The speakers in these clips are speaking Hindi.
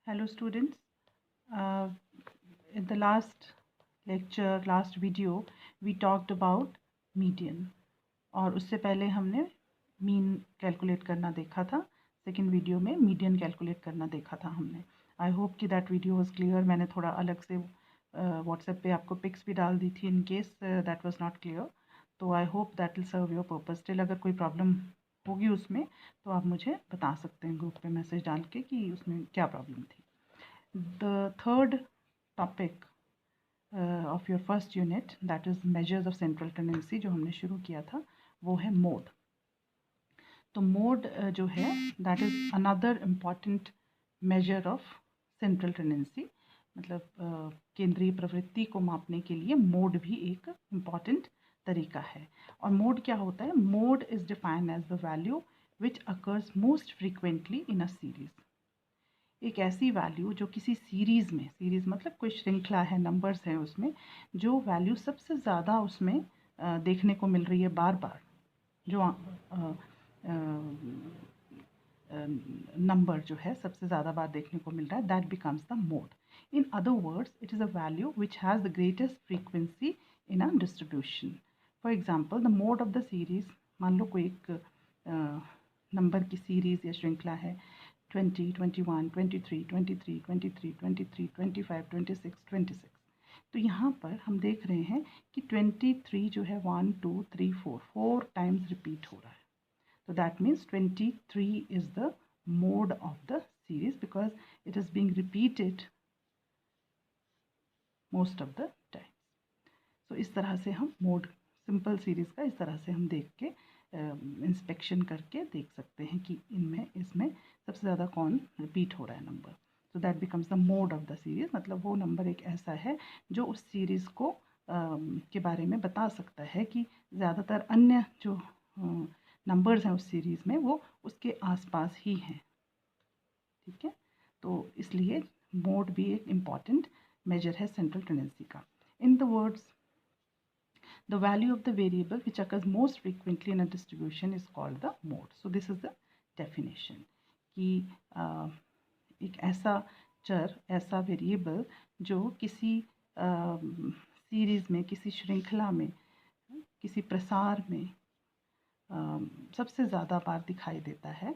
Hello students, in the last video we talked about median और उससे पहले हमने मीन कैलकुलेट करना देखा था। सेकेंड वीडियो में मीडियन कैलकुलेट करना देखा था हमने। आई होप कि दैट वीडियो वाज क्लियर। मैंने थोड़ा अलग से व्हाट्सएप पे आपको पिक्स भी डाल दी थी in case that was not clear. तो I hope that will serve your purpose. Still अगर कोई प्रॉब्लम होगी उसमें तो आप मुझे बता सकते हैं ग्रुप पे मैसेज डाल के कि उसमें क्या प्रॉब्लम थी। The third topic of your first unit, that is measures of central tendency, जो हमने शुरू किया था वो है मोड। तो मोड जो है that is another important measure of central tendency, मतलब केंद्रीय प्रवृत्ति को मापने के लिए मोड भी एक इम्पॉर्टेंट तरीका है। और मोड क्या होता है? Mode is defined as the value which occurs most frequently in a series. एक ऐसी वैल्यू जो किसी सीरीज़ में, सीरीज़ मतलब कोई श्रृंखला है, नंबर्स हैं उसमें, जो वैल्यू सबसे ज़्यादा उसमें देखने को मिल रही है बार बार, जो नंबर जो है सबसे ज़्यादा बार देखने को मिल रहा है, that becomes the mode. In other words it is a value which has the greatest frequency in a distribution. For example the mode of the series, मान लो कोई एक नंबर की सीरीज़ या श्रृंखला है 20, 21, 23, 23, 23, 23, 25, 26, 26। तो यहाँ पर हम देख रहे हैं कि 23 जो है 1, 2, 3, 4 टाइम्स रिपीट हो रहा है। तो that means 23 is the mode of the series because it is being repeated most of the times. So इस तरह से हम मोड, सिंपल सीरीज़ का इस तरह से हम देख के इंस्पेक्शन करके देख सकते हैं कि इनमें इसमें सबसे ज़्यादा कौन रिपीट हो रहा है number. So that becomes the mode of the series, मतलब वो नंबर एक ऐसा है जो उस सीरीज़ को के बारे में बता सकता है कि ज़्यादातर अन्य जो नंबर्स हैं उस सीरीज़ में वो उसके आसपास ही हैं। ठीक है, तो इसलिए मोड भी एक इम्पॉर्टेंट मेजर है सेंट्रल टेंडेंसी का। In the words, the value of the variable which occurs most frequently in a distribution is called the mode. So this is the definition कि एक ऐसा चर, ऐसा वेरिएबल जो किसी सीरीज़ में, किसी श्रृंखला में, किसी प्रसार में सबसे ज़्यादा बार दिखाई देता है।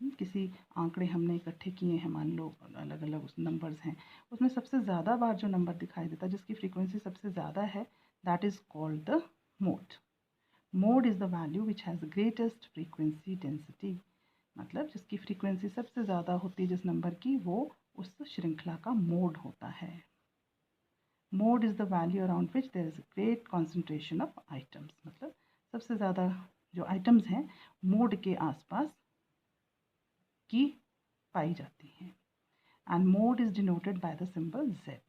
किसी आंकड़े हमने इकट्ठे किए हैं, मान लो अलग अलग उस नंबर्स हैं, उसमें सबसे ज़्यादा बार जो नंबर दिखाई देता है, जिसकी फ्रीक्वेंसी सबसे ज़्यादा है, that is called the mode. Mode is the value which has the greatest frequency density, मतलब जिसकी फ्रीक्वेंसी सबसे ज़्यादा होती है जिस नंबर की, वो उस श्रृंखला का मोड होता है। Mode is the value around which there is a great concentration of items, मतलब सबसे ज़्यादा जो आइटम्स हैं मोड के आसपास की पाई जाती हैं। And mode is denoted by the symbol Z,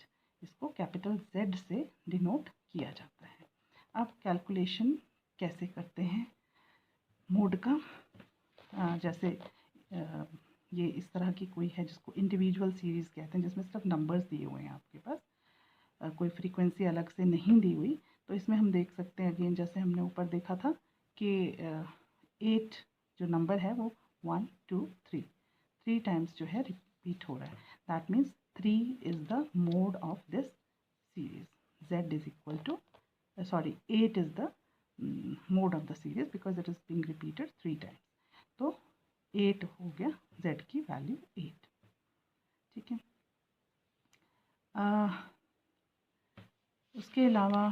इसको कैपिटल Z से डिनोट किया जाता है। अब कैलकुलेशन कैसे करते हैं मोड का? जैसे ये इस तरह की कोई है जिसको इंडिविजुअल सीरीज़ कहते हैं, जिसमें सिर्फ नंबर्स दिए हुए हैं आपके पास, कोई फ्रीक्वेंसी अलग से नहीं दी हुई। तो इसमें हम देख सकते हैं अगेन, जैसे हमने ऊपर देखा था कि 8 जो नंबर है वो 1, 2, 3 टाइम्स जो है रिपीट हो रहा है। That means 3 is the mode of this series. Z is equal to 8 is the mode of the series because it is being repeated 3 times. तो 8 हो गया Z की वैल्यू 8। ठीक है, उसके अलावा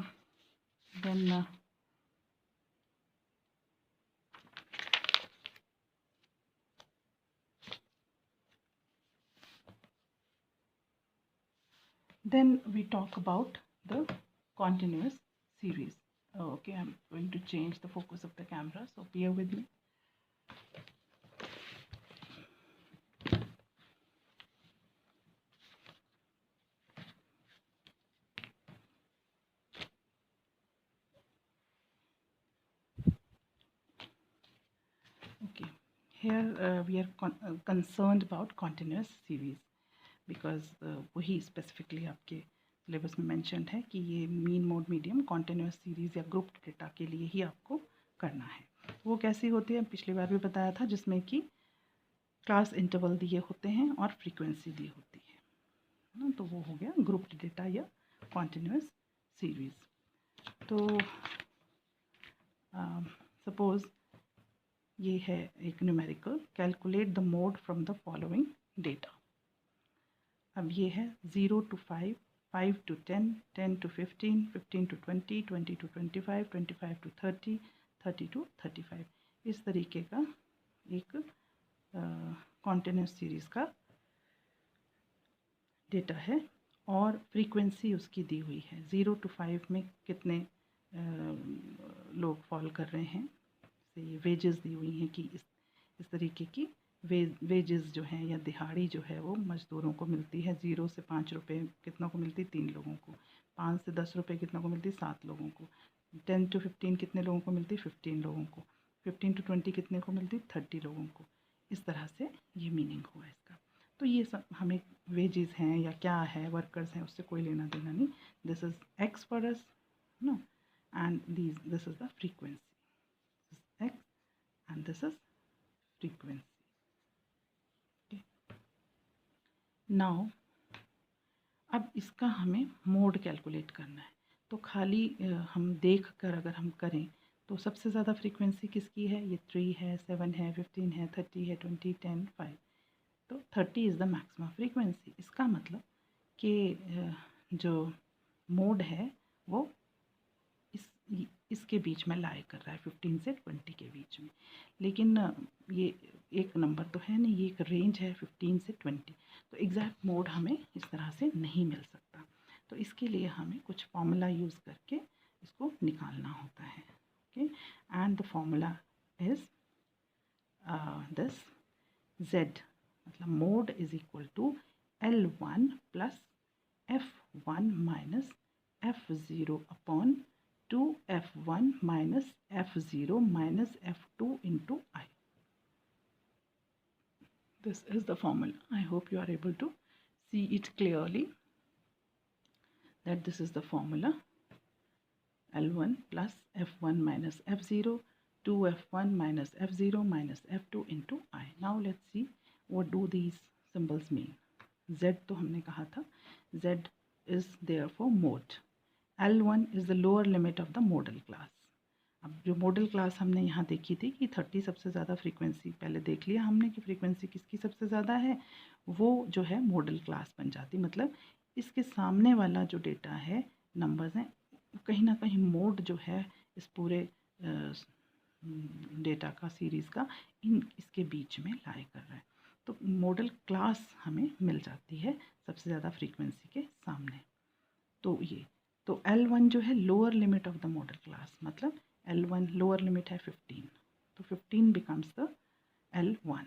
then we talk about the continuous series. Okay, I'm going to change the focus of the camera, so bear with me. Okay, here we are concerned about continuous series because वही स्पेसिफिकली आपके सिलेबस में मेंशन्ड है कि ये mean mode medium continuous series या ग्रुप डेटा के लिए ही आपको करना है। वो कैसी होती है, पिछली बार भी बताया था, जिसमें कि क्लास इंटरवल दिए होते हैं और फ्रीक्वेंसी दी होती है। ना, तो वो हो गया ग्रुप्ड डेटा या कॉन्टिन्यूस सीरीज़। तो सपोज़ ये है एक numerical, calculate the mode from the following data. अब ये है 0 to 5, 5 to 10, 10 to 15, 15 to 20, 20 to 25, 25 to 30, 30 to 35। इस तरीके का एक कॉन्टिन्यूस सीरीज़ का डेटा है और फ्रीक्वेंसी उसकी दी हुई है। 0 to 5 में कितने लोग फॉल कर रहे हैं, से ये वेजेस दी हुई हैं कि इस तरीके की वेजेस जो हैं या दिहाड़ी जो है वो मज़दूरों को मिलती है। 0 से 5 रुपये कितनों को मिलती? 3 लोगों को। 5 से 10 रुपये कितनों को मिलती? 7 लोगों को। 10 to 15 कितने लोगों को मिलती? 15 लोगों को। 15 to 20 कितने को मिलती? 30 लोगों को। इस तरह से ये मीनिंग हुआ इसका। तो ये सब हमें वेजेस हैं या क्या है, वर्कर्स हैं, उससे कोई लेना देना नहीं। This is x for us, no, and this is the frequency, x and this is frequency. Now अब इसका हमें मोड कैलकुलेट करना है। तो खाली हम देख कर अगर हम करें तो सबसे ज़्यादा फ्रीक्वेंसी किसकी है? ये 3 है, 7 है, 15 है, 30 है, 20, 10, 5। तो 30 इज़ द मैक्सिमम फ्रीक्वेंसी। इसका मतलब कि जो मोड है वो इसके बीच में लाई कर रहा है, 15 से 20 के बीच में। लेकिन ये एक नंबर तो है नहीं, ये एक रेंज है 15 से 20। तो एग्जैक्ट मोड हमें इस तरह से नहीं मिल सकता। तो इसके लिए हमें कुछ फॉर्मूला यूज़ करके इसको निकालना होता है। Okay, and the formula is this, Z मतलब mode is equal to L1 plus F1 minus F0 upon 2F1 minus F0 minus F2 into I. This is the formula. I hope you are able to see it clearly, that this is the formula. L1 plus F1 minus F0, 2F1 minus F0 minus F2 into I. Now let's see what do these symbols mean. Z तो हमने कहा था, Z is there for mode. L1 is the lower limit of the modal class. अब जो मॉडल क्लास हमने यहाँ देखी थी कि 30 सबसे ज़्यादा फ्रीक्वेंसी, पहले देख लिया हमने कि फ्रीक्वेंसी किसकी सबसे ज़्यादा है, वो जो है मॉडल क्लास बन जाती। मतलब इसके सामने वाला जो डेटा है, नंबर्स हैं, कहीं ना कहीं मोड जो है इस पूरे डेटा का, सीरीज़ का, इसके बीच में लाई कर रहा है। तो मॉडल क्लास हमें मिल जाती है सबसे ज़्यादा फ्रीक्वेंसी के सामने। तो ये तो L1 जो है lower limit of the modal class, मतलब L1 लोअर लिमिट है 15, तो 15 becomes the L1।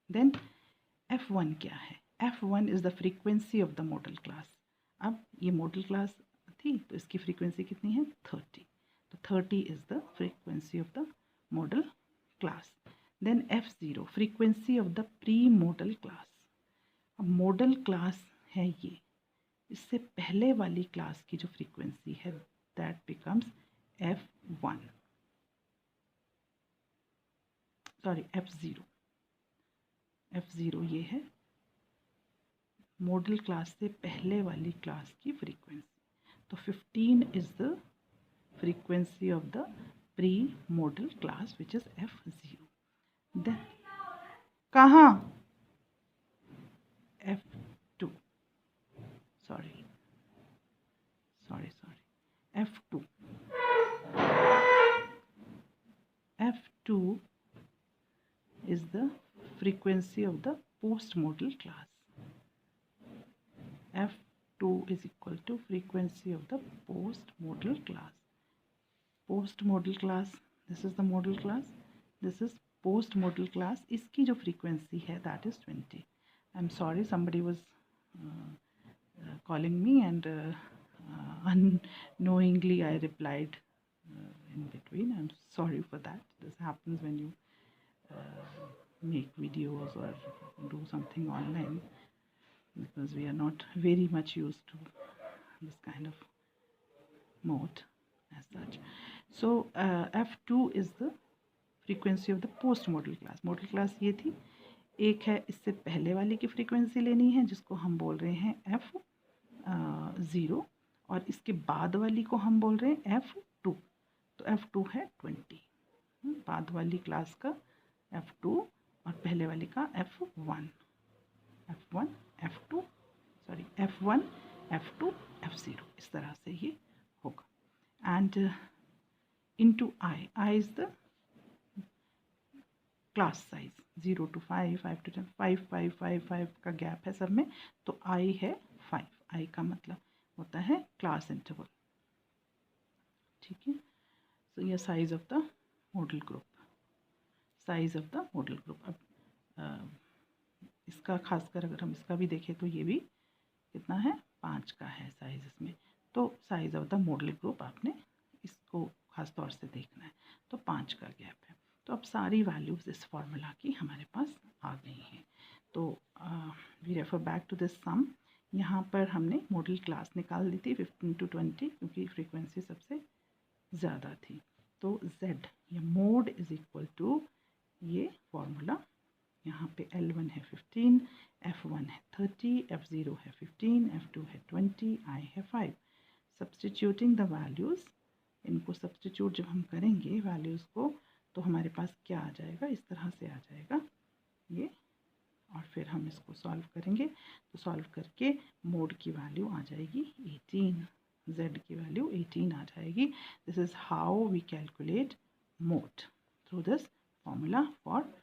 Then F1 क्या है? F1 is the frequency of the modal class. अब ये मॉडल क्लास थी तो इसकी फ्रीक्वेंसी कितनी है? 30। तो 30 is the frequency of the modal class. Then F0 frequency of the pre modal class. अब मॉडल क्लास है ये, इससे पहले वाली क्लास की जो फ्रीक्वेंसी है that becomes F1, sorry F0। F0 ये है मॉडल क्लास से पहले वाली क्लास की फ्रीक्वेंसी। तो 15 is the frequency of the pre modal class which is F0। Then कहाँ? F2, sorry F2। F2 is the frequency of the post-modal class. F2 is equal to frequency of the post-modal class. Post-modal class, this is the modal class, this is post-modal class. इसकी जो frequency है that is 20. I'm sorry, somebody was calling me and unknowingly I replied in between. I'm sorry for that. This happens when you make videos or do something online, because we are not very much used to this kind of mode as such. So F2 is the frequency of the post modal class. Modal class ये थी, एक है इससे पहले वाली की फ्रीक्वेंसी लेनी है जिसको हम बोल रहे हैं F, 0 और इसके बाद वाली को हम बोल रहे हैं F2, तो F2 है 20, बाद वाली क्लास का F2 और पहले वाली का F1, F1 F2 F0, इस तरह से ये होगा। And into I is the class size, 0 to 5, 5 to 10, 5 5 5 5 का गैप है सब में, तो I है 5, I का मतलब होता है क्लास इंटरवल, ठीक है। सो ये size of the model group, size of the model group. अब इसका खासकर अगर हम इसका भी देखें तो ये भी कितना है, 5 का है साइज इसमें। तो size of the model group आपने इसको खास तौर से देखना है, तो 5 का गैप है। तो अब सारी वैल्यूज़ इस फॉर्मूला की हमारे पास आ गई हैं। तो we refer back to this sum. यहाँ पर हमने मॉडल क्लास निकाल दी थी 15 to 20, क्योंकि फ्रीक्वेंसी सबसे ज़्यादा थी। तो Z या मोड इज़ इक्वल टू ये फॉर्मूला, यहाँ पे L1 है 15, F1 है 30, F0 है 15, F2 है 20, I है 5। सब्सटीट्यूटिंग द वैल्यूज़, इनको सब्सटीट्यूट जब हम करेंगे वैल्यूज़ को, तो हमारे पास क्या आ जाएगा, इस तरह से आ जाएगा ये, और फिर हम इसको सॉल्व करेंगे। तो सॉल्व करके मोड की वैल्यू आ जाएगी 18, Z की वैल्यू 18 आ जाएगी। This is how we calculate mode through this formula for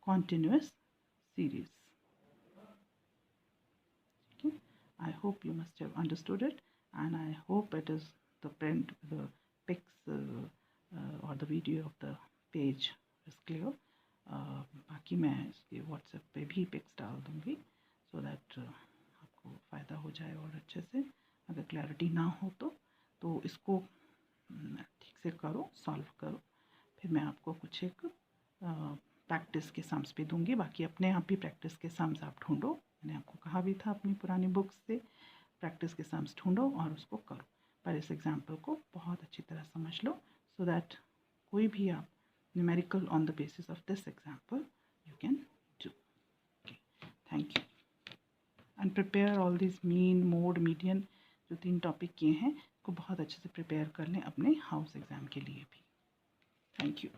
continuous series. Okay, I hope you must have understood it, and I hope it is the pics or the video of the page is clear. बाकी मैं इसके WhatsApp पे भी पिक्स डाल दूँगी, so that आपको फ़ायदा हो जाए और अच्छे से। अगर क्लैरिटी ना हो तो इसको ठीक से करो, सॉल्व करो, फिर मैं आपको कुछ एक प्रैक्टिस के सम्स भी दूंगी। बाकी अपने आप भी प्रैक्टिस के सम्स आप ढूंढो, मैंने आपको कहा भी था अपनी पुरानी बुक्स से प्रैक्टिस के सम्स ढूंढो और उसको करो। पर इस एग्जाम्पल को बहुत अच्छी तरह समझ लो, सो दैट कोई भी आप numerical on the basis of this example you can do. Okay, thank you. And prepare all this mean, mode, median, जो 3 टॉपिक किए हैं, को बहुत अच्छे से प्रिपेयर कर लें अपने हाउस एग्ज़ाम के लिए भी। Thank you.